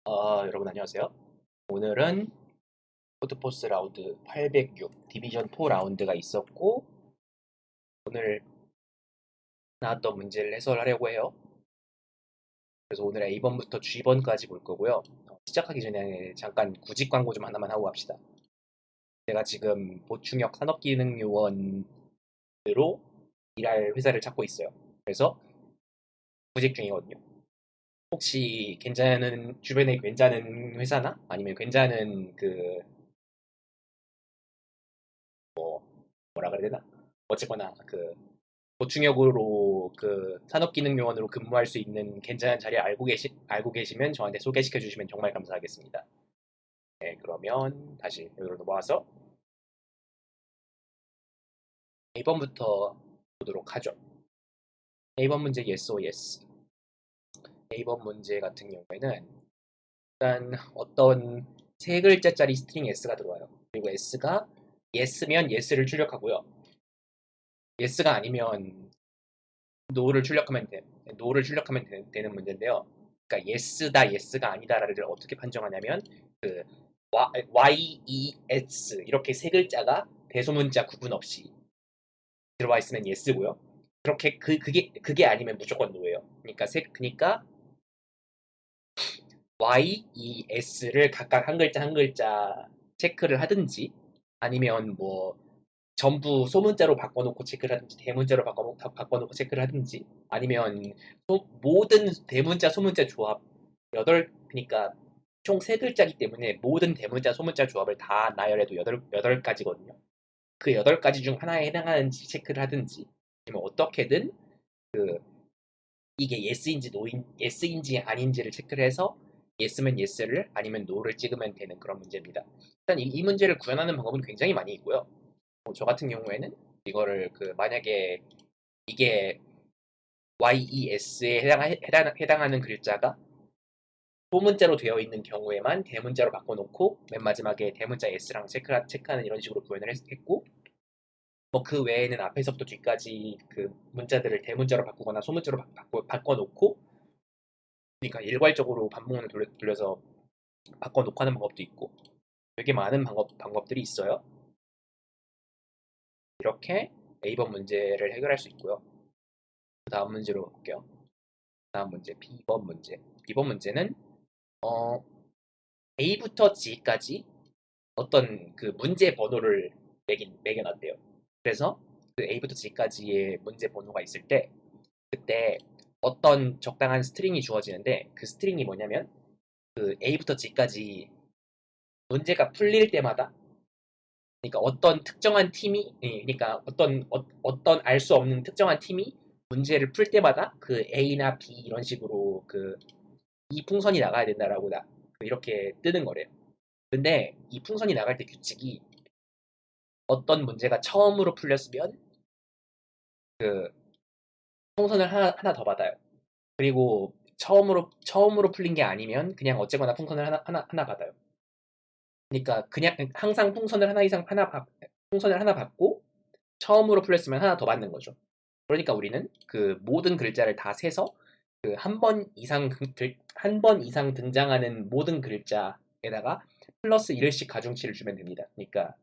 여러분 안녕하세요. 오늘은 푸드포스 라운드 806 디비전 4 라운드가 있었고 오늘 나왔던 문제를 해설하려고 해요. 그래서 오늘 A번부터 G번까지 볼 거고요. 시작하기 전에 잠깐 구직 광고 좀 하나만 하고 갑시다. 제가 지금 보충역 산업기능요원으로 일할 회사를 찾고 있어요. 그래서 구직 중이거든요. 혹시 괜찮은 주변에 괜찮은 회사나 아니면 괜찮은 뭐라 그래야 되나? 어쨌거나 보충역으로 산업기능요원으로 근무할 수 있는 괜찮은 자리 알고 계시면 저한테 소개시켜 주시면 정말 감사하겠습니다. 네, 그러면 다시 여기로 넘어와서 A번부터 보도록 하죠. A번 문제 yes or yes. A번 문제 같은 경우에는 일단 어떤 세 글자짜리 스트링 S가 들어와요. 그리고 S가 yes면 yes를 출력하고요. yes가 아니면 no를 출력하면 되는 문제인데요. 그러니까 yes다, yes가 아니다를 어떻게 판정하냐면 그 yes 이렇게 세 글자가 대소문자 구분 없이 들어와 있으면 yes고요. 그렇게 그게 아니면 무조건 no예요. 그러니까 yes를 각각 한 글자 한 글자 체크를 하든지 아니면 뭐 전부 소문자로 바꿔놓고 체크를 하든지 대문자로 바꿔놓고 체크를 하든지 아니면 모든 대문자 소문자 조합 그러니까 총 세 글자이기 때문에 모든 대문자 소문자 조합을 다 나열해도 여덟 가지거든요. 그 여덟 가지 중 하나에 해당하는지 체크를 하든지 아니면 어떻게든 그 이게 yes인지 아닌지를 체크를 해서 yes면 yes를 아니면 no를 찍으면 되는 그런 문제입니다. 일단 이 문제를 구현하는 방법은 굉장히 많이 있고요. 저 같은 경우에는 이거를 만약에 이게 YES에 해당하는 글자가 소문자로 되어 있는 경우에만 대문자로 바꿔놓고 맨 마지막에 대문자 S랑 체크하는 이런 식으로 구현을 했고 뭐 그 외에는 앞에서부터 뒤까지 그 문자들을 대문자로 바꾸거나 소문자로 바꿔놓고 그러니까 일괄적으로 반복문을 돌려서 바꿔놓고 하는 방법도 있고 되게 많은 방법들이 있어요. 이렇게 A번 문제를 해결할 수 있고요. 그 다음 문제로 볼게요. 다음 문제 B번 문제. B번 문제는 어, A부터 G까지 어떤 그 문제 번호를 매겨놨대요. 그래서 그 A부터 G까지의 문제 번호가 있을 때 그때 어떤 적당한 스트링이 주어지는데 그 스트링이 뭐냐면 그 A부터 G까지 문제가 풀릴 때마다 그러니까 어떤 특정한 팀이 그러니까 어떤 알 수 없는 특정한 팀이 문제를 풀 때마다 그 A나 B 이런 식으로 이 풍선이 나가야 된다라고 이렇게 뜨는 거래요. 근데 이 풍선이 나갈 때 규칙이 어떤 문제가 처음으로 풀렸으면 그 풍선을 하나 더 받아요. 그리고 처음으로 풀린 게 아니면 그냥 어쨌거나 풍선을 하나 받아요. 그러니까 그냥 항상 풍선을 하나 받고 처음으로 풀렸으면 하나 더 받는 거죠. 그러니까 우리는 그 모든 글자를 다 세서 그 한 번 이상 등장하는 모든 글자에다가 플러스 1씩 가중치를 주면 됩니다. 그러니까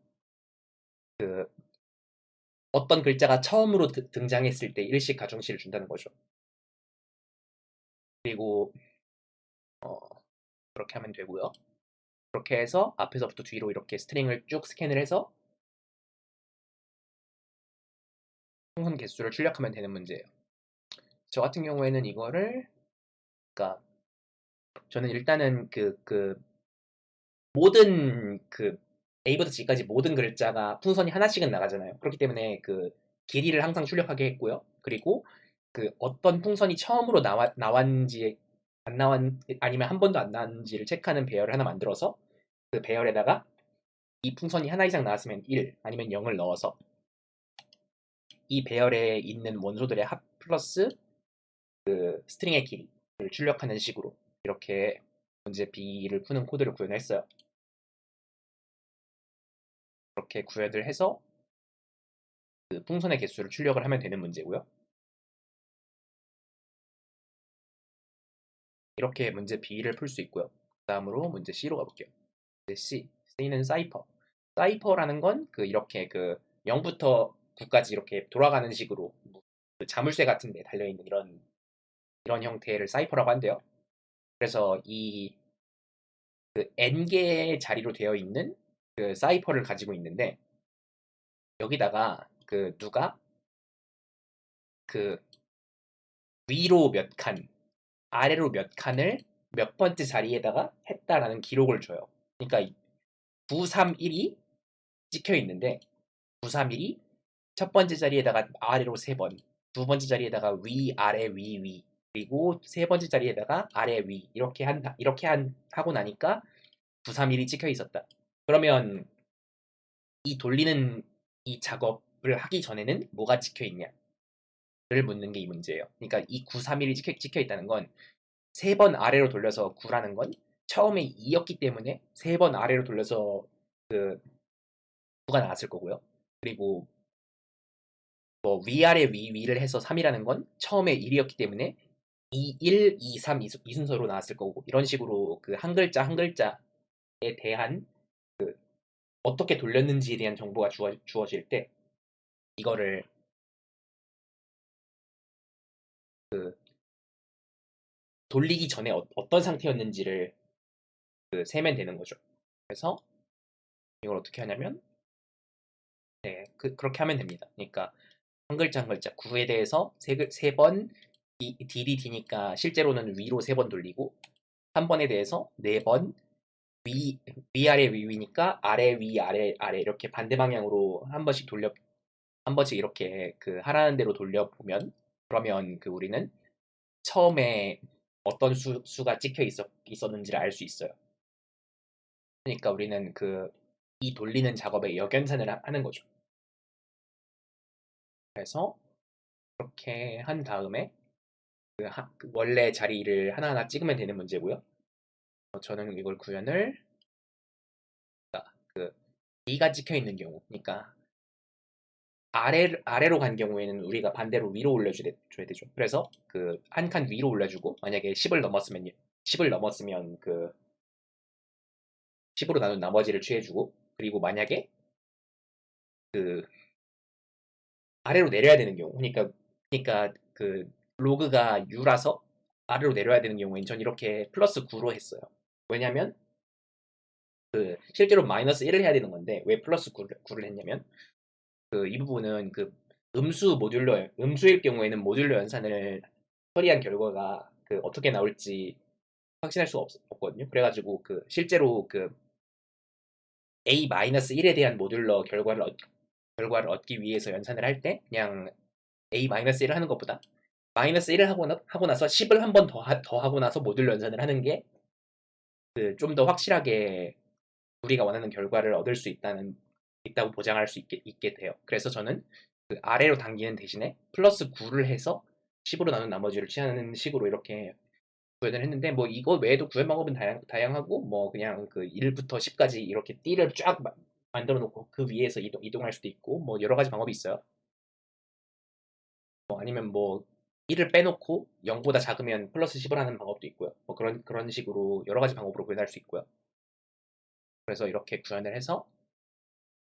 그 어떤 글자가 처음으로 등장했을 때 1씩 가중치를 준다는 거죠. 그리고 어, 그렇게 하면 되고요. 그렇게 해서 앞에서부터 뒤로 이렇게 스트링을 쭉 스캔을 해서 풍선 개수를 출력하면 되는 문제예요. 저 같은 경우에는 이거를 그러니까 저는 일단은 모든 A부터 G까지 모든 글자가 풍선이 하나씩은 나가잖아요. 그렇기 때문에 그 길이를 항상 출력하게 했고요. 그리고 그 어떤 풍선이 처음으로 나왔는지 안 나왔 아니면 한 번도 안 나왔는지를 체크하는 배열을 하나 만들어서 그 배열에다가 이 풍선이 하나 이상 나왔으면 1 아니면 0을 넣어서 이 배열에 있는 원소들의 합 플러스 그 스트링의 길이를 출력하는 식으로 이렇게 문제 B를 푸는 코드를 구현했어요. 그렇게 구현을 해서 그 풍선의 개수를 출력을 하면 되는 문제고요. 이렇게 문제 B를 풀 수 있고요. 다음으로 문제 C로 가볼게요. 문제 C는 사이퍼. 사이퍼라는 건 이렇게 0부터 9까지 이렇게 돌아가는 식으로 그 자물쇠 같은 데 달려있는 이런 형태를 사이퍼라고 한대요. 그래서 n개의 자리로 되어 있는 그 사이퍼를 가지고 있는데, 여기다가 누가 위로 몇 칸, 아래로 몇 칸을 몇 번째 자리에다가 했다라는 기록을 줘요. 그러니까 931이 찍혀 있는데, 931이 첫 번째 자리에다가 아래로 3번, 두 번째 자리에다가 위, 아래, 위, 위, 그리고 세 번째 자리에다가 아래, 위, 하고 나니까 931이 찍혀 있었다. 그러면 이 돌리는 이 작업을 하기 전에는 뭐가 찍혀 있냐를 묻는 게 이 문제예요. 그러니까 이 931이 찍혀 있다는 건 3번 아래로 돌려서 9라는 건 처음에 2였기 때문에 3번 아래로 돌려서 9가 나왔을 거고요. 그리고 뭐 위아래 위를 해서 3이라는 건 처음에 1이었기 때문에 2, 1, 2, 3 이 순서로 나왔을 거고, 이런 식으로 한 글자 한 글자에 대한 어떻게 돌렸는지에 대한 정보가 주어질 때 이거를 돌리기 전에 어떤 상태였는지를 세면 되는 거죠. 그래서 이걸 어떻게 하냐면, 네, 그렇게 하면 됩니다. 그러니까 한 글자 한 글자 9에 대해서 세 번 DDD니까 실제로는 위로 3번 돌리고, 한 번에 대해서 4번 위아래 위니까 아래 위 아래 아래 이렇게 반대 방향으로 한 번씩 이렇게 하라는 대로 돌려보면, 그러면 우리는 처음에 어떤 수가 찍혀 있었는지를 알 수 있어요. 그러니까 우리는 이 돌리는 작업에 역연산을 하는 거죠. 그래서 그렇게 한 다음에 원래 자리를 하나하나 찍으면 되는 문제고요. 저는 이걸 구현을 D가 찍혀 있는 경우, 그러니까 아래로 간 경우에는 우리가 반대로 위로 올려줘야 되죠. 그래서 한 칸 위로 올려주고, 만약에 10을 넘었으면 10으로 나눈 나머지를 취해주고, 그리고 만약에 아래로 내려야 되는 경우, 그러니까 로그가 U라서 아래로 내려야 되는 경우에는 전 이렇게 플러스 9로 했어요. 왜냐면 실제로 마이너스 1을 해야 되는 건데, 왜 플러스 9를 했냐면 이 부분은 음수일 경우에는 모듈러 연산을 처리한 결과가 어떻게 나올지 확신할 수가 없거든요. 그래가지고 실제로 A-1에 대한 모듈러 결과를 얻기 위해서 연산을 할 때 그냥 A-1을 하는 것보다 마이너스 1을 하고 나서 10을 한 번 더 하고 나서 모듈러 연산을 하는 게 좀 더 확실하게 우리가 원하는 결과를 얻을 수 있다고 보장할 수 있게 돼요. 그래서 저는 아래로 당기는 대신에 플러스 9를 해서 10으로 나눈 나머지를 취하는 식으로 이렇게 구현을 했는데, 뭐 이거 외에도 구현 방법은 다양하고, 뭐 그냥 1부터 10까지 이렇게 띠를 쫙 만들어 놓고 그 위에서 이동할 수도 있고, 뭐 여러 가지 방법이 있어요. 뭐 아니면 뭐 1을 빼놓고 0보다 작으면 플러스 10을 하는 방법도 있고요. 뭐 그런 식으로 여러 가지 방법으로 구현할 수 있고요. 그래서 이렇게 구현을 해서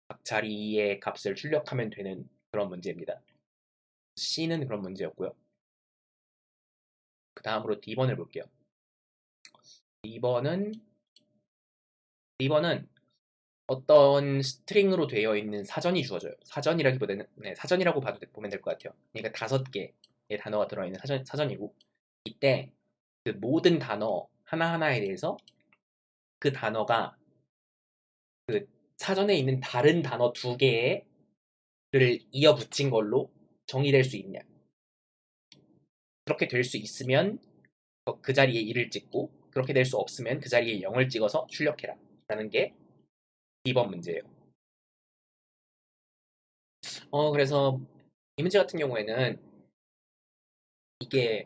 각 자리의 값을 출력하면 되는 그런 문제입니다. C는 그런 문제였고요. 그 다음으로 D번을 볼게요. D번은 어떤 스트링으로 되어 있는 사전이 주어져요. 사전이라기보다는, 네, 사전이라고 보면 될 것 같아요. 그러니까 5개의 단어가 들어있는 사전이고, 이때 모든 단어 하나하나에 대해서 그 단어가 사전에 있는 다른 단어 2개를 이어 붙인 걸로 정의될 수 있냐. 그렇게 될 수 있으면 그 자리에 1을 찍고, 그렇게 될 수 없으면 그 자리에 0을 찍어서 출력해라 라는 게 D번 문제예요. 그래서 이 문제 같은 경우에는 이게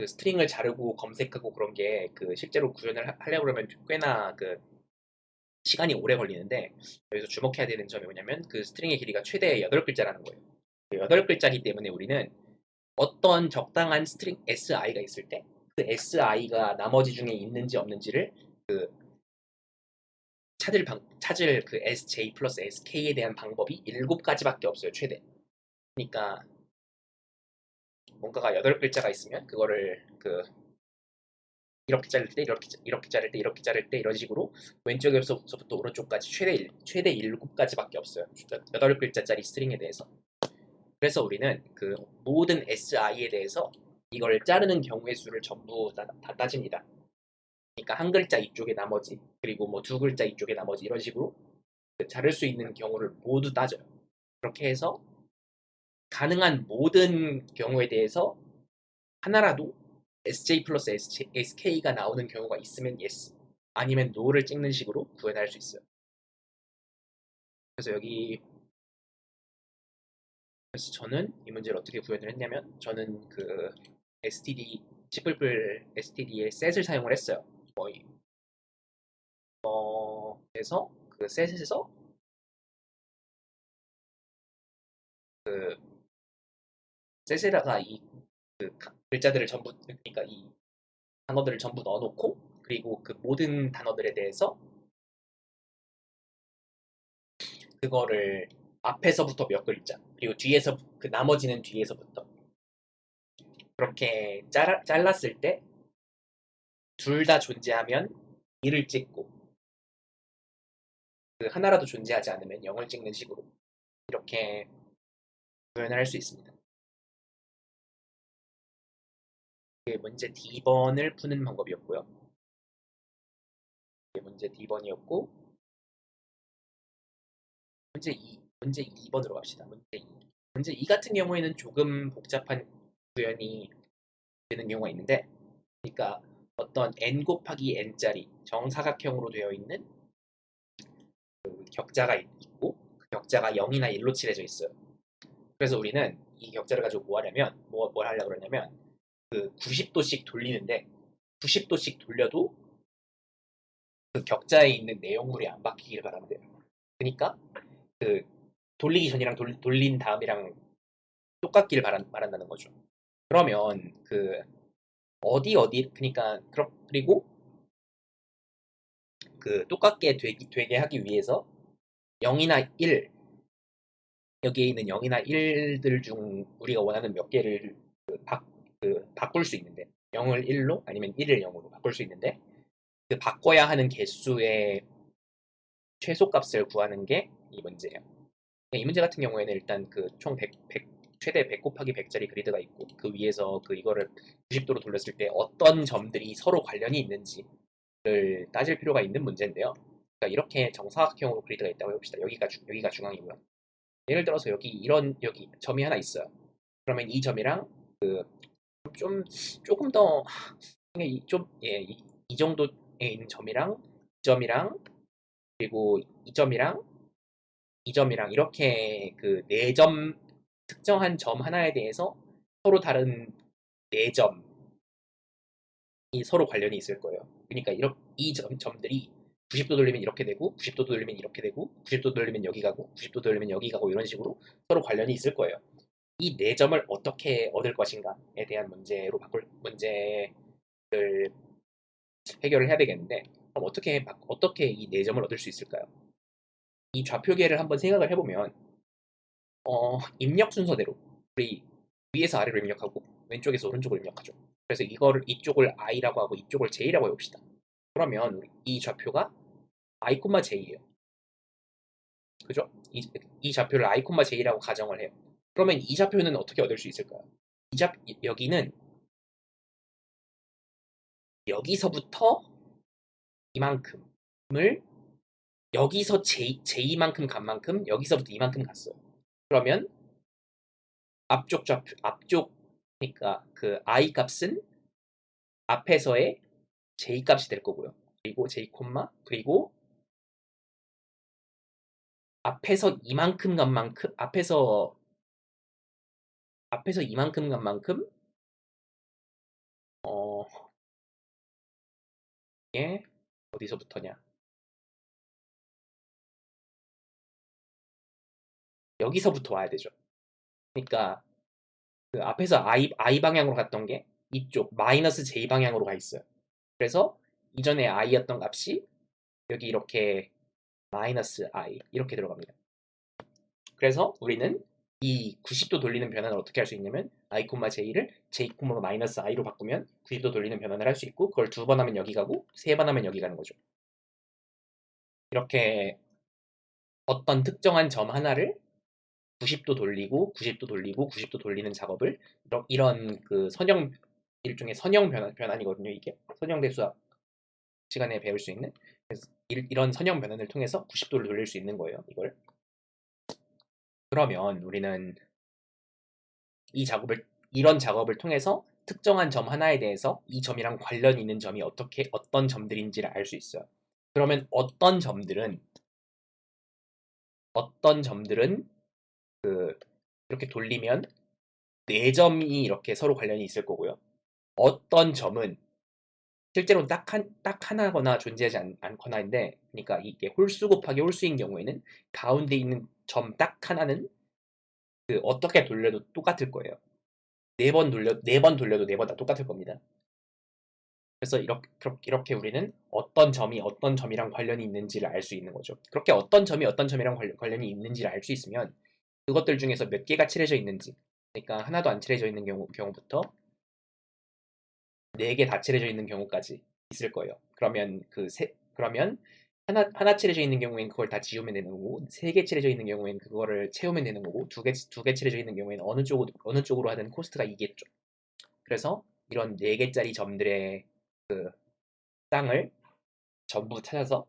스트링을 자르고 검색하고 그런 게 실제로 구현을 하려고 그러면 꽤나 시간이 오래 걸리는데, 여기서 주목해야 되는 점이 뭐냐면 스트링의 길이가 최대 8글자라는 거예요. 8글자이기 때문에 우리는 어떤 적당한 스트링 SI가 있을 때 그 SI가 나머지 중에 있는지 없는지를 찾을 그 SJ 플러스 SK에 대한 방법이 7가지밖에 없어요, 최대. 그러니까 뭔가가 8글자가 있으면 그거를 이렇게 자를 때 이렇게 자를 때 이렇게 자를 때 이런 식으로 왼쪽에서부터 오른쪽까지 최대 7가지밖에 없어요. 8글자짜리 스트링에 대해서. 그래서 우리는 그 모든 SI에 대해서 이걸 자르는 경우의 수를 전부 다 따집니다. 그러니까 한 글자 이쪽에 나머지, 그리고 뭐 2글자 이쪽에 나머지 이런 식으로 자를 수 있는 경우를 모두 따져요. 그렇게 해서 가능한 모든 경우에 대해서 하나라도 SJ 플러스 SK가 나오는 경우가 있으면 yes, 아니면 no를 찍는 식으로 구현할 수 있어요. 그래서 저는 이 문제를 어떻게 구현을 했냐면, 저는 그 STD STD의 set을 사용을 했어요. 거의 그래서 그 set에서 그 set에다가 그 글자들을 전부, 그러니까 이 단어들을 전부 넣어놓고, 그리고 그 모든 단어들에 대해서 그거를 앞에서부터 몇 글자, 그리고 뒤에서 그 나머지는 뒤에서부터 그렇게 잘랐을 때 둘 다 존재하면 1을 찍고, 그 하나라도 존재하지 않으면 0을 찍는 식으로 이렇게 구현을 할 수 있습니다. 이게 문제 D번을 푸는 방법이었고요. 이게 문제 D번이었고, 문제 2번으로 갑시다. 문제 2 같은 경우에는 조금 복잡한 구현이 되는 경우가 있는데, 그러니까 어떤 n 곱하기 n짜리 정사각형으로 되어 있는 그 격자가 있고, 그 격자가 0이나 1로 칠해져 있어요. 그래서 우리는 이 격자를 가지고 뭘 하려고 그러냐면, 그 90도씩 돌리는데 90도씩 돌려도 그 격자에 있는 내용물이 안 바뀌길 바라면 돼요. 그러니까 그 돌리기 전이랑 돌린 다음이랑 똑같길 바란다는 거죠. 그러면 그 그러니까 그리고 그 똑같게 되게 하기 위해서 0이나 1, 여기에 있는 0이나 1들 중 우리가 원하는 몇 개를 바꿀 수 있는데, 0을 1로 아니면 1을 0으로 바꿀 수 있는데, 그 바꿔야 하는 개수의 최소값을 구하는 게 이 문제예요. 이 문제 같은 경우에는 일단 그 총 최대 100 곱하기 100짜리 그리드가 있고, 그 위에서 이거를 90도로 돌렸을 때 어떤 점들이 서로 관련이 있는지를 따질 필요가 있는 문제인데요. 그러니까 이렇게 정사각형으로 그리드가 있다고 해봅시다. 여기가 중앙이고요. 예를 들어서 여기 점이 하나 있어요. 그러면 이 점이랑 좀 조금 더 이 정도에 있는 점이랑 그리고 이 점이랑 이렇게 그 네 점, 특정한 점 하나에 대해서 서로 다른 네 점이 서로 관련이 있을 거예요. 그러니까 점들이 90도 돌리면 이렇게 되고, 90도 돌리면 이렇게 되고, 90도 돌리면 여기 가고, 90도 돌리면 여기 가고, 이런 식으로 서로 관련이 있을 거예요. 이 네 점을 어떻게 얻을 것인가에 대한 문제를 해결을 해야 되겠는데, 그럼 어떻게 이 네 점을 얻을 수 있을까요? 이 좌표계를 한번 생각을 해보면, 입력 순서대로 우리 위에서 아래로 입력하고 왼쪽에서 오른쪽으로 입력하죠. 그래서 이쪽을 i라고 하고 이쪽을 j라고 해봅시다. 그러면 이 좌표가 i, j예요. 그죠? 이 좌표를 i, j라고 가정을 해요. 그러면 이 좌표는 어떻게 얻을 수 있을까요? 여기는 여기서부터 이만큼을, 여기서 j만큼 간 만큼 여기서부터 이만큼 갔어요. 그러면 그러니까 그 i 값은 앞에서의 j 값이 될 거고요. 그리고 j 그리고 앞에서 이만큼 간 만큼 앞에서 이만큼 간 만큼 어 이게 어디서부터냐? 여기서부터 와야 되죠. 그러니까 그 앞에서 i 방향으로 갔던 게 이쪽 마이너스 j 방향으로 가 있어요. 그래서 이전에 i였던 값이 여기 이렇게 마이너스 i 이렇게 들어갑니다. 그래서 우리는 이 90도 돌리는 변환을 어떻게 할 수 있냐면 i, j를 j, 마이너스 i로 바꾸면 90도 돌리는 변환을 할 수 있고 그걸 2번 하면 여기 가고 3번 하면 여기 가는 거죠. 이렇게 어떤 특정한 점 하나를 90도 돌리고 90도 돌리고 90도 돌리는 작업을 이런 그 선형 일종의 선형 변환이거든요. 이게 선형대수학 시간에 배울 수 있는 그래서 이런 선형 변환을 통해서 90도를 돌릴 수 있는 거예요. 이걸 그러면 우리는 이런 작업을 통해서 특정한 점 하나에 대해서 이 점이랑 관련 있는 점이 어떤 점들인지를 알 수 있어요. 그러면 어떤 점들은 이렇게 돌리면 4점이 이렇게 서로 관련이 있을 거고요. 어떤 점은 실제로 딱 하나거나 존재하지 않거나인데, 그러니까 이게 홀수 곱하기 홀수인 경우에는 가운데 있는 점 딱 하나는 어떻게 돌려도 똑같을 거예요. 4번 돌려도 4번 다 똑같을 겁니다. 그래서 이렇게 우리는 어떤 점이 어떤 점이랑 관련이 있는지를 알 수 있는 거죠. 그렇게 어떤 점이 어떤 점이랑 관련이 있는지를 알 수 있으면 그것들 중에서 몇 개가 칠해져 있는지, 그러니까 하나도 안 칠해져 있는 경우부터 4개 다 칠해져 있는 경우까지 있을 거예요. 그러면 하나 칠해져 있는 경우에는 그걸 다 지우면 되는 거고, 3개 칠해져 있는 경우에는 그거를 채우면 되는 거고, 두 개 칠해져 있는 경우에는 어느 쪽으로 하든 코스트가 이겠죠. 그래서 이런 4개짜리 점들의 쌍을 전부 찾아서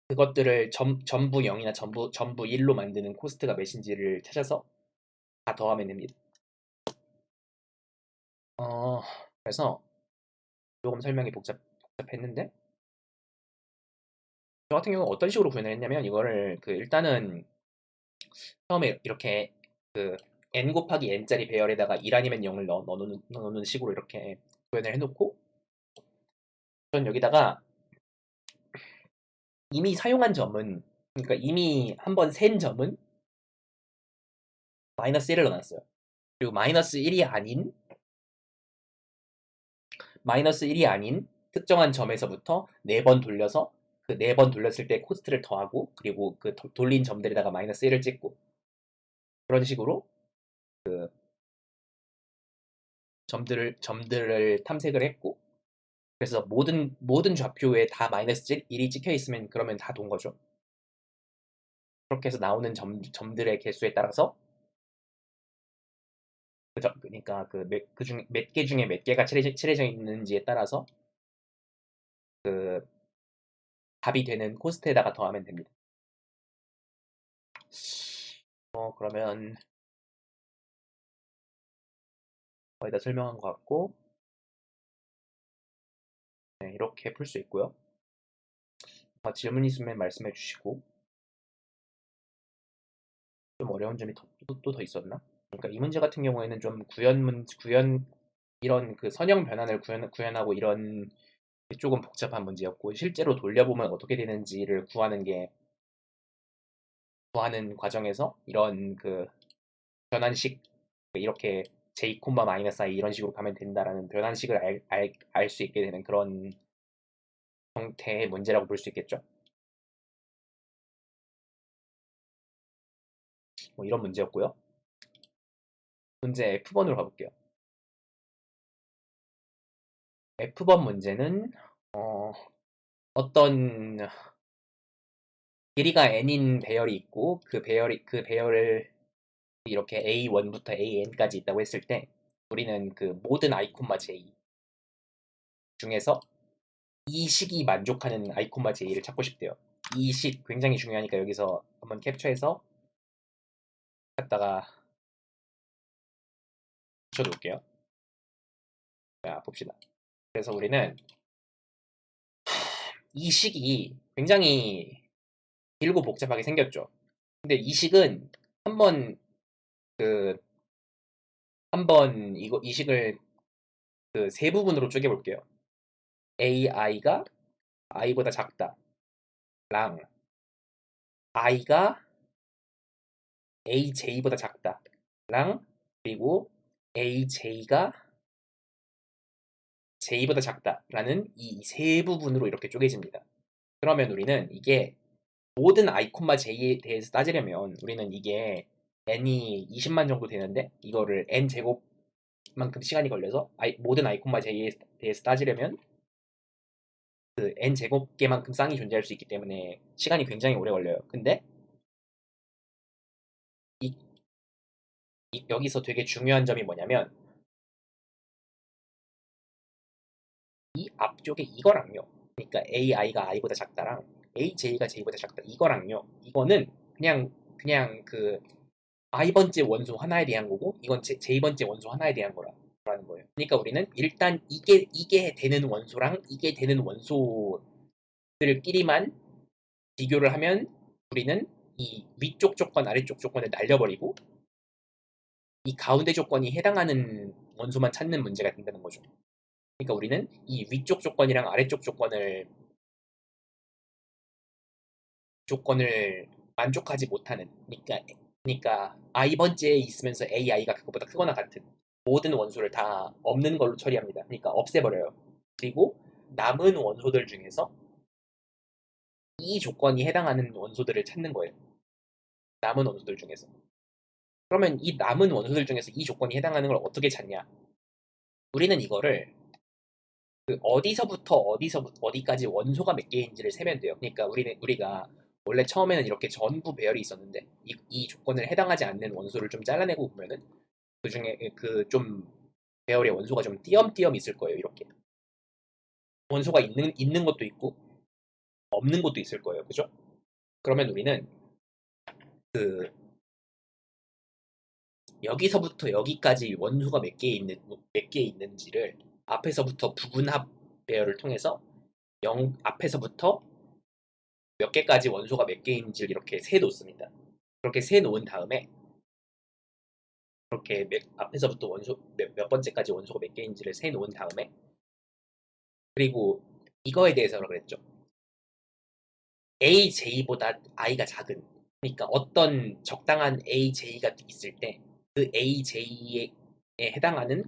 그것들을 전부 0이나 전부 1로 만드는 코스트가 몇인지를 찾아서 다 더하면 됩니다. 그래서 조금 설명이 복잡했는데 저 같은 경우는 어떤 식으로 구현을 했냐면 이거를 일단은 처음에 이렇게 n 곱하기 n짜리 배열에다가 1 아니면 0을 넣어놓는 식으로 이렇게 구현을 해놓고 전 여기다가 이미 사용한 점은 그러니까 이미 한번 센 점은 마이너스 1을 넣어놨어요. 그리고 마이너스 1이 아닌 특정한 점에서부터 4번 돌려서 그 4번 돌렸을 때 코스트를 더하고 그리고 그 돌린 점들에다가 마이너스 1을 찍고 그런 식으로 점들을 탐색을 했고 그래서 모든 좌표에 다 마이너스 1이 찍혀 있으면 그러면 다 돈 거죠. 그렇게 해서 나오는 점들의 개수에 따라서 그러니까 몇 개 중에 몇 개가 칠해져 있는지에 따라서 그 답이 되는 코스트에다가 더하면 됩니다. 그러면 거의 다 설명한 것 같고 네, 이렇게 풀 수 있고요. 질문 있으면 말씀해 주시고 좀 어려운 점이 또 더 있었나? 그러니까 이 문제 같은 경우에는 좀 구현 이런 선형 변환을 구현하고 이런 조금 복잡한 문제였고 실제로 돌려보면 어떻게 되는지를 구하는 과정에서 이런 변환식 이렇게 j, -i 이런 식으로 가면 된다라는 변환식을 알 수 있게 되는 그런 형태의 문제라고 볼 수 있겠죠. 뭐 이런 문제였고요. 문제 F번으로 가볼게요. F번 문제는 어떤 길이가 n인 배열이 있고 그 배열을 이렇게 A1부터 AN까지 있다고 했을 때 우리는 모든 i, j 중에서 이 식이 만족하는 i, j를 찾고 싶대요. 이 식 굉장히 중요하니까 여기서 한번 캡처해서 갖다가 붙여놓을게요. 자, 봅시다. 그래서 우리는 이 식이 굉장히 길고 복잡하게 생겼죠. 근데 이 식은 한번 그 이 식을 세 부분으로 쪼개볼게요. AI가 I보다 작다 랑 I가 AJ보다 작다 랑 그리고 AJ가 J보다 작다라는 이 세 부분으로 이렇게 쪼개집니다. 그러면 우리는 이게 모든 i, j에 대해서 따지려면 우리는 이게 n이 20만 정도 되는데 이거를 n 제곱만큼 시간이 걸려서 모든 i, j에 대해서 따지려면 그 n 제곱개만큼 쌍이 존재할 수 있기 때문에 시간이 굉장히 오래 걸려요. 근데 이, 여기서 되게 중요한 점이 뭐냐면 이 앞쪽에 이거랑요. 그러니까 ai가 i보다 작다랑 aj가 j보다 작다 이거랑요. 이거는 그냥 그 i번째 원소 하나에 대한 거고 이건 j번째 원소 하나에 대한 거라는 거예요. 그러니까 우리는 일단 이게 되는 원소랑 이게 되는 원소들끼리만 비교를 하면 우리는 이 위쪽 조건, 아래쪽 조건을 날려버리고 이 가운데 조건이 해당하는 원소만 찾는 문제가 된다는 거죠. 그러니까 우리는 이 위쪽 조건이랑 아래쪽 조건을 만족하지 못하는 그러니까 i번째에 있으면서 ai가 그것보다 크거나 같은 모든 원소를 다 없는 걸로 처리합니다. 그러니까 없애버려요. 그리고 남은 원소들 중에서 이 조건이 해당하는 원소들을 찾는 거예요. 남은 원소들 중에서. 그러면 이 남은 원소들 중에서 이 조건이 해당하는 걸 어떻게 찾냐? 우리는 이거를 그 어디서부터 어디까지 원소가 몇 개인지를 세면 돼요. 그러니까 우리가 원래 처음에는 이렇게 전부 배열이 있었는데 이 조건을 해당하지 않는 원소를 좀 잘라내고 보면은 그 중에 그 좀 배열의 원소가 좀 띄엄띄엄 있을 거예요. 이렇게 원소가 있는 것도 있고 없는 것도 있을 거예요. 그죠? 그러면 우리는 그 여기서부터 여기까지 원소가 몇 개 있는지를 앞에서부터 부분합 배열을 통해서 앞에서부터 몇 개까지 원소가 몇 개인지를 이렇게 세 놓습니다. 그렇게 세 놓은 다음에 그렇게 앞에서부터 몇 번째까지 원소가 몇 개인지를 세 놓은 다음에 그리고 이거에 대해서 그랬죠. AJ보다 I가 작은 그러니까 어떤 적당한 AJ가 있을 때 그 AJ에 해당하는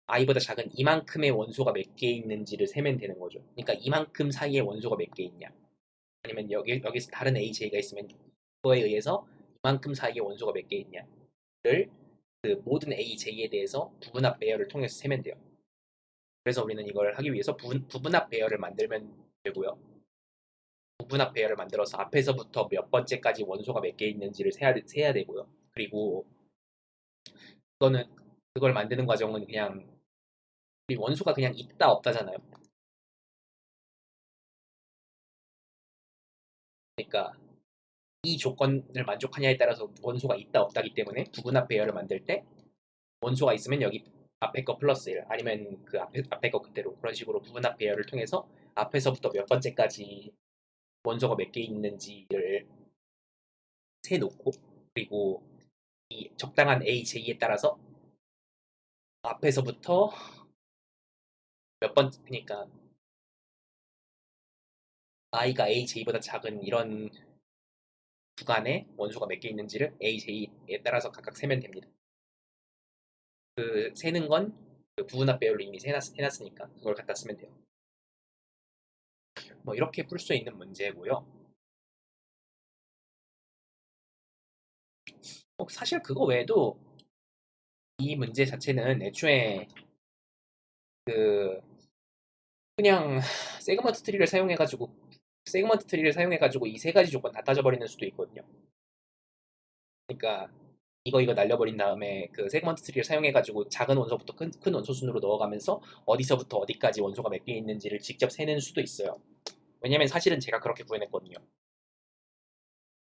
I보다 작은 이만큼의 원소가 몇 개 있는지를 세면 되는 거죠. 그러니까 이만큼 사이에 원소가 몇 개 있냐 아니면 여기서 다른 AJ가 있으면 그거에 의해서 이만큼 사이에 원소가 몇 개 있냐를 그 모든 AJ에 대해서 부분합 배열을 통해서 세면 돼요. 그래서 우리는 이걸 하기 위해서 부분합 배열을 만들면 되고요. 부분합 배열을 만들어서 앞에서부터 몇 번째까지 원소가 몇 개 있는지를 세야 되고요. 그리고 그거는 그걸 만드는 과정은 그냥 원소가 그냥 있다 없다잖아요. 그러니까 이 조건을 만족하냐에 따라서 원소가 있다 없다기 때문에 부분합 배열을 만들 때 원소가 있으면 여기 앞에 거 플러스 1 아니면 그 앞에 거 그대로 그런 식으로 부분합 배열을 통해서 앞에서부터 몇 번째까지 원소가 몇 개 있는지를 세놓고 그리고 이 적당한 AJ에 따라서 앞에서부터 몇 번, 그러니까 i가 AJ보다 작은 이런 구간에 원소가 몇 개 있는지를 AJ에 따라서 각각 세면 됩니다. 그 세는 건그 부분합 배열로 이미 해놨으니까 그걸 갖다 쓰면 돼요. 뭐 이렇게 풀 수 있는 문제고요. 사실 그거 외에도 이 문제 자체는 애초에 그 그냥 세그먼트 트리를 사용해가지고 이 세 가지 조건 다 따져버리는 수도 있거든요. 그러니까 이거 날려버린 다음에 그 세그먼트 트리를 사용해가지고 작은 원소부터 큰 원소 순으로 넣어가면서 어디서부터 어디까지 원소가 몇 개 있는지를 직접 세는 수도 있어요. 왜냐면 사실은 제가 그렇게 구해냈거든요.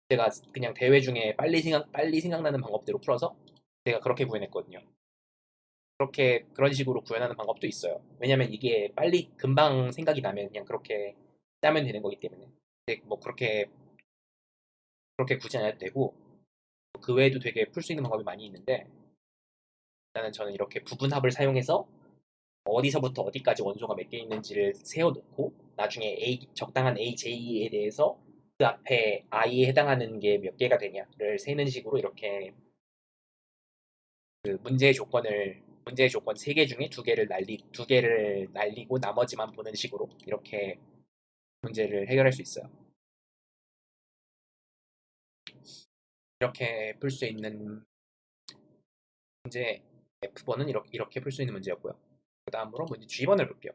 제가 그냥 대회 중에 빨리 생각나는 방법대로 풀어서 제가 그렇게 구해냈거든요. 그런 식으로 구현하는 방법도 있어요. 왜냐면 이게 빨리 금방 생각이 나면 그냥 그렇게 짜면 되는 거기 때문에. 근데 뭐 그렇게 굳이 안 해도 되고 그 외에도 되게 풀 수 있는 방법이 많이 있는데 일단은 저는 이렇게 부분합을 사용해서 어디서부터 어디까지 원소가 몇 개 있는지를 세워놓고 나중에 적당한 AJ에 대해서 그 앞에 I에 해당하는 게 몇 개가 되냐를 세는 식으로 이렇게 그 문제의 조건을 문제의 조건 3개 중에 2개를 날리고 나머지만 보는 식으로 이렇게 문제를 해결할 수 있어요. 이렇게 풀 수 있는 문제 F번은 이렇게 풀 수 있는 문제였고요. 그 다음으로 문제 G번을 볼게요.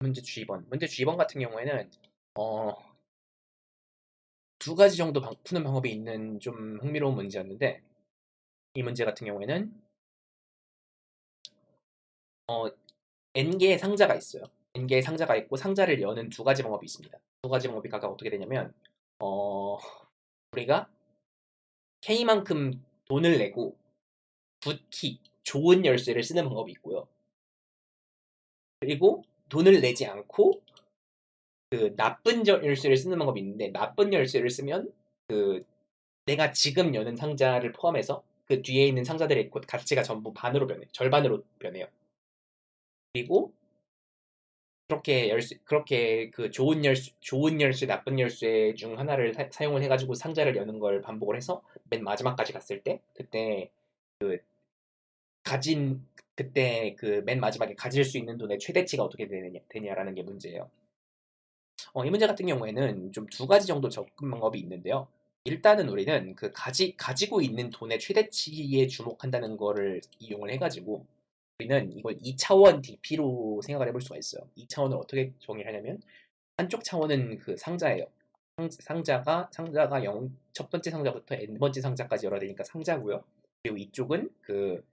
문제 G번 같은 경우에는 어, 2가지 정도 푸는 방법이 있는 좀 흥미로운 문제였는데 이 문제 같은 경우에는 어, N개의 상자가 있어요. N개의 상자가 있고 상자를 여는 2가지 방법이 있습니다. 2가지 방법이 각각 어떻게 되냐면 우리가 K만큼 돈을 내고 굿키, 좋은 열쇠를 쓰는 방법이 있고요. 그리고 돈을 내지 않고 그 나쁜 열쇠를 쓰는 방법이 있는데 나쁜 열쇠를 쓰면 그 내가 지금 여는 상자를 포함해서 그 뒤에 있는 상자들의 가치가 전부 반으로 절반으로 변해요. 그리고 그렇게 그 좋은 열쇠, 나쁜 열쇠 중 하나를 사용을 해가지고 상자를 여는 걸 반복을 해서 맨 마지막까지 갔을 때 그 가진 그때 그 맨 마지막에 가질 수 있는 돈의 최대치가 어떻게 되냐라는 게 문제예요. 이 문제 같은 경우에는 좀 2가지 정도 접근 방법이 있는데요. 일단은 우리는 그 가지고 있는 돈의 최대치에 주목한다는 거를 이용을 해가지고 우리는 이걸 2차원 DP로 생각을 해볼 수가 있어요. 2차원을 어떻게 정의를 하냐면 한쪽 차원은 그 상자예요. 상자가 첫 번째 상자부터 n번째 상자까지 열어야 되니까 상자고요. 그리고 이쪽은 그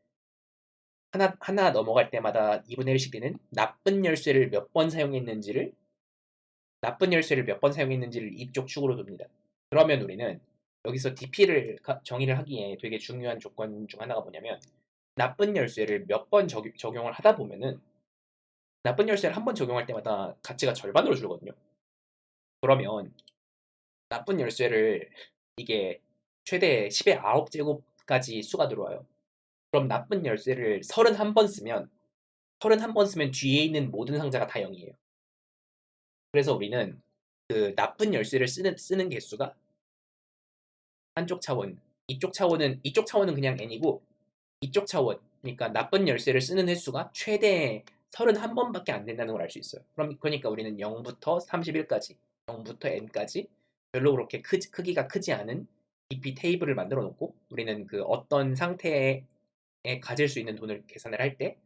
하나 넘어갈 때마다 2분의 1씩 되는 나쁜 열쇠를 몇 번 사용했는지를 이쪽 축으로 둡니다. 그러면 우리는 여기서 DP를 정의를 하기에 되게 중요한 조건 중 하나가 뭐냐면 나쁜 열쇠를 몇 번 적용을 하다 보면은 나쁜 열쇠를 한 번 적용할 때마다 가치가 절반으로 줄거든요. 그러면 나쁜 열쇠를 이게 최대 10의 9제곱까지 수가 들어와요. 그럼 나쁜 열쇠를 31번 쓰면 뒤에 있는 모든 상자가 다 0이에요. 그래서 우리는 그 나쁜 열쇠를 쓰는 개수가 한쪽 차원, 이쪽 차원은 그냥 n이고 이쪽 차원, 그러니까 나쁜 열쇠를 쓰는 횟수가 최대 31번밖에 안 된다는 걸 알 수 있어요. 그러니까 우리는 0부터 31까지, 0부터 n까지 별로 그렇게 크기가 크지 않은 DP 테이블을 만들어 놓고 우리는 그 어떤 상태에 가질 수 있는 돈을 계산을 할 때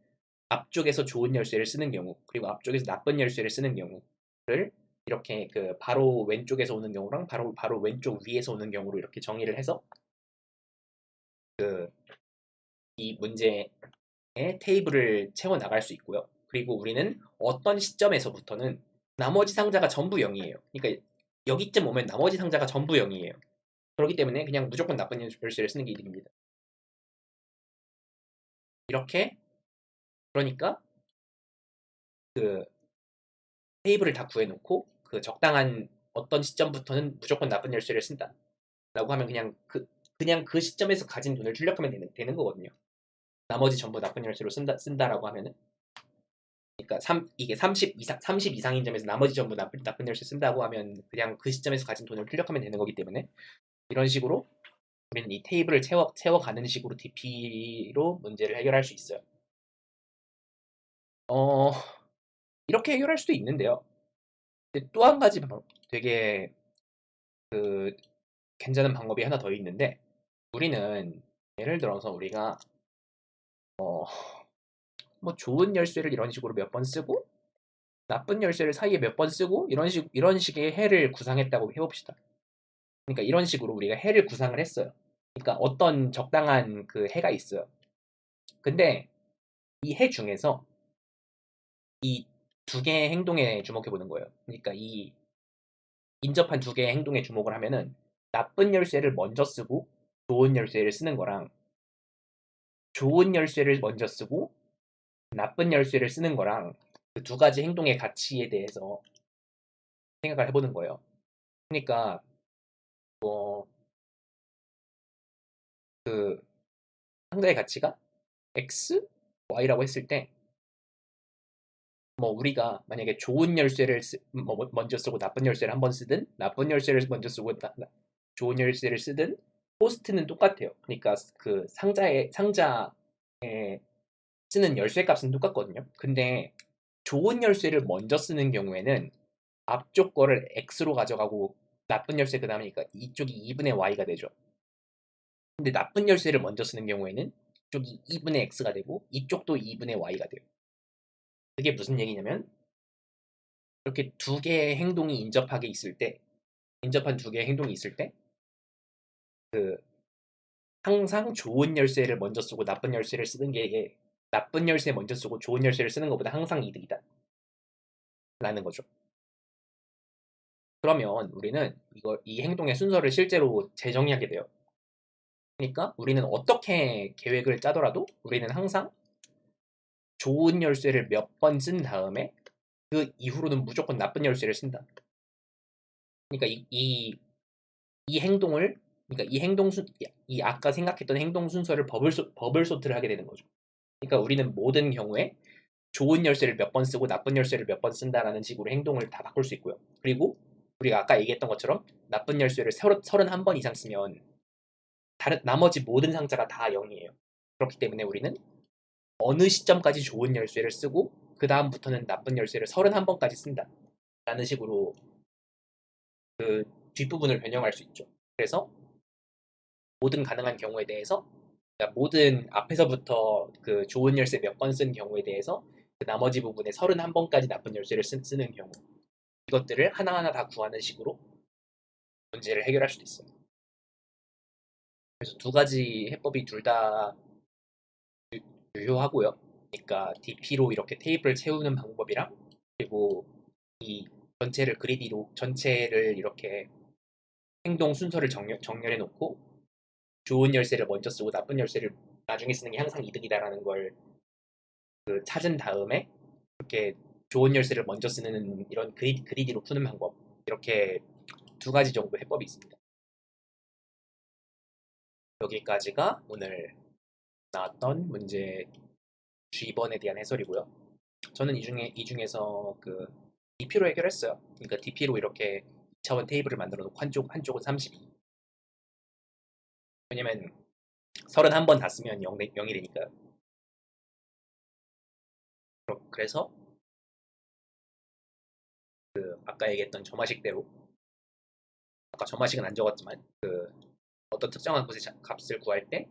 앞쪽에서 좋은 열쇠를 쓰는 경우 그리고 앞쪽에서 나쁜 열쇠를 쓰는 경우를 이렇게 그 바로 왼쪽에서 오는 경우랑 바로 왼쪽 위에서 오는 경우로 이렇게 정의를 해서 이 문제의 테이블을 채워 나갈 수 있고요. 그리고 우리는 어떤 시점에서부터는 나머지 상자가 전부 0이에요. 그러니까 여기쯤 오면 나머지 상자가 전부 0이에요. 그렇기 때문에 그냥 무조건 나쁜 열쇠를 쓰는 게 이득입니다. 이렇게 그러니까 그 테이블을 다 구해놓고 그 적당한 어떤 시점부터는 무조건 나쁜 열쇠를 쓴다. 라고 하면 그냥 그 시점에서 가진 돈을 출력하면 되는 거거든요. 나머지 전부 나쁜 열쇠로 쓴다라고 하면은 그러니까 이게 30 이상인 점에서 나머지 전부 나쁜 열쇠 쓴다고 하면 그냥 그 시점에서 가진 돈을 출력하면 되는 거기 때문에 이런 식으로 우리는 이 테이블을 채워가는 식으로 DP로 문제를 해결할 수 있어요. 어, 이렇게 해결할 수도 있는데요. 또 한 가지 되게 그 괜찮은 방법이 하나 더 있는데 우리는 예를 들어서 우리가 뭐 좋은 열쇠를 이런 식으로 몇 번 쓰고 나쁜 열쇠를 사이에 몇 번 쓰고 이런 식의 해를 구상했다고 해봅시다. 그러니까 이런 식으로 우리가 해를 구상을 했어요. 그러니까 어떤 적당한 그 해가 있어요. 근데 이 해 중에서 이 2개의 행동에 주목해 보는 거예요. 그러니까 이 인접한 2개의 행동에 주목을 하면은 나쁜 열쇠를 먼저 쓰고 좋은 열쇠를 쓰는 거랑 좋은 열쇠를 먼저 쓰고 나쁜 열쇠를 쓰는 거랑 그 2가지 행동의 가치에 대해서 생각을 해보는 거예요. 그러니까 뭐 그 상자의 가치가 X, Y라고 했을 때 뭐 우리가 만약에 좋은 열쇠를 먼저 쓰고 나쁜 열쇠를 한번 쓰든 나쁜 열쇠를 먼저 쓰고 좋은 열쇠를 쓰든 코스트는 똑같아요. 그러니까 그 상자의 쓰는 열쇠 값은 똑같거든요. 근데 좋은 열쇠를 먼저 쓰는 경우에는 앞쪽 거를 x로 가져가고 나쁜 열쇠 그 다음이니까 이쪽이 2분의 y가 되죠. 근데 나쁜 열쇠를 먼저 쓰는 경우에는 이쪽이 2분의 x가 되고 이쪽도 2분의 y가 돼요. 그게 무슨 얘기냐면 이렇게 두 개의 행동이 인접하게 있을 때, 인접한 두 개의 행동이 있을 때, 그 항상 좋은 열쇠를 먼저 쓰고 나쁜 열쇠를 쓰는 게 나쁜 열쇠 먼저 쓰고 좋은 열쇠를 쓰는 것보다 항상 이득이다. 라는 거죠. 그러면 우리는 이 행동의 순서를 실제로 재정의하게 돼요. 그러니까 우리는 어떻게 계획을 짜더라도 우리는 항상 좋은 열쇠를 몇 번 쓴 다음에 그 이후로는 무조건 나쁜 열쇠를 쓴다. 그러니까 이 행동을 그러니까 이 아까 생각했던 행동 순서를 버블 소트를 하게 되는 거죠. 그러니까 우리는 모든 경우에 좋은 열쇠를 몇 번 쓰고 나쁜 열쇠를 몇 번 쓴다라는 식으로 행동을 다 바꿀 수 있고요. 그리고 우리가 아까 얘기했던 것처럼 나쁜 열쇠를 31번 이상 쓰면 나머지 모든 상자가 다 0이에요. 그렇기 때문에 우리는 어느 시점까지 좋은 열쇠를 쓰고 그 다음부터는 나쁜 열쇠를 31번까지 쓴다. 라는 식으로 그 뒷부분을 변형할 수 있죠. 그래서 모든 가능한 경우에 대해서 그러니까 모든 앞에서부터 그 좋은 열쇠 몇 번 쓴 경우에 대해서 그 나머지 부분에 31번까지 나쁜 열쇠를 쓰는 경우 이것들을 하나하나 다 구하는 식으로 문제를 해결할 수도 있어요. 그래서 두 가지 해법이 둘 다 유효하고요. 그러니까 DP로 이렇게 테이블을 채우는 방법이랑 그리고 이 전체를 이렇게 행동 순서를 정렬해 놓고 좋은 열쇠를 먼저 쓰고 나쁜 열쇠를 나중에 쓰는 게 항상 이득이다라는 걸 찾은 다음에 이렇게 좋은 열쇠를 먼저 쓰는 이런 그리디로 푸는 방법 이렇게 두 가지 정도 해법이 있습니다. 여기까지가 오늘 나왔던 문제 G번에 대한 해설이고요. 저는 이 중에서 그 DP로 해결했어요. 그러니까 DP로 이렇게 2차원 테이블을 만들어 놓고 한쪽은 32. 왜냐면 31번 다 쓰면 0이 되니까요. 그래서 아까 얘기했던 점화식대로 아까 점화식은 안 적었지만 어떤 특정한 곳의 값을 구할 때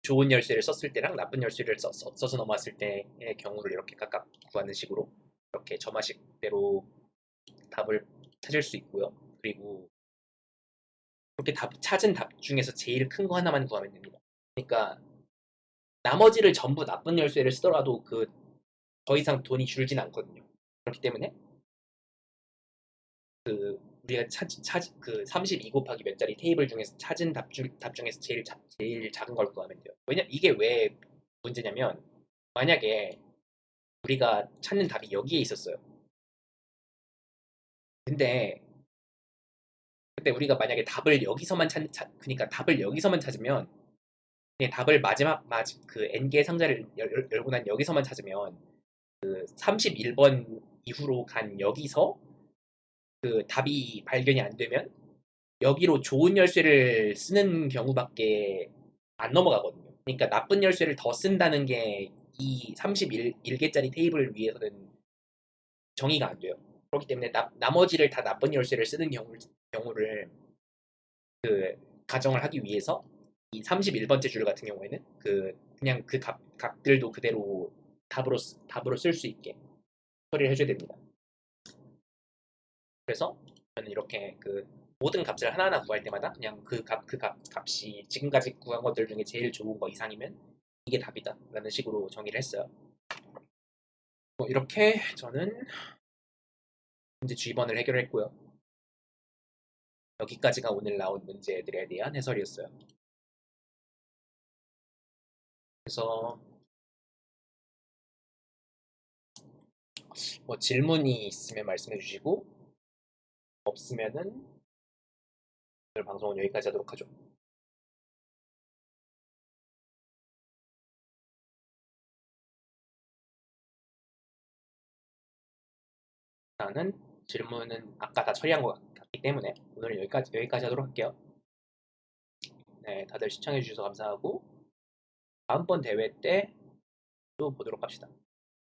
좋은 열쇠를 썼을 때랑 나쁜 열쇠를 써서 넘어왔을 때의 경우를 이렇게 각각 구하는 식으로 이렇게 점화식대로 답을 찾을 수 있고요. 그리고 그렇게 찾은 답 중에서 제일 큰 거 하나만 구하면 됩니다. 그러니까 나머지를 전부 나쁜 열쇠를 쓰더라도 더 이상 돈이 줄진 않거든요. 그렇기 때문에 우리가 32 곱하기 몇 자리 테이블 중에서 찾은 답 중에서 제일 작은 걸 구하면 돼요. 이게 왜 문제냐면 만약에 우리가 찾는 답이 여기에 있었어요. 근데 우리가 만약에 답을 여기서만 그러니까 답을 여기서만 찾으면 그냥 답을 그 n개의 상자를 열고 난 여기서만 찾으면 31번 이후로 간 여기서 답이 발견이 안 되면 여기로 좋은 열쇠를 쓰는 경우밖에 안 넘어가거든요. 그러니까 나쁜 열쇠를 더 쓴다는 게 이 31개짜리 테이블을 위해서는 정의가 안 돼요. 그렇기 때문에 나머지를 다 나쁜 열쇠를 쓰는 경우를 가정을 하기 위해서 이 31번째 줄 같은 경우에는 그냥 값들도 그대로 답으로 쓸 수 있게 처리를 해줘야 됩니다. 그래서 저는 이렇게 모든 값을 하나하나 구할 때마다 그냥 값이 지금까지 구한 것들 중에 제일 좋은 거 이상이면 이게 답이다 라는 식으로 정의를 했어요. 이렇게 저는 문제 G번을 해결했고요. 여기까지가 오늘 나온 문제들에 대한 해설이었어요. 그래서 질문이 있으면 말씀해 주시고 없으면은 오늘 방송은 여기까지 하도록 하죠. 일단은 질문은 아까 다 처리한 것 같기 때문에 오늘 여기까지 하도록 할게요. 네, 다들 시청해 주셔서 감사하고 다음번 대회 때 또 보도록 합시다.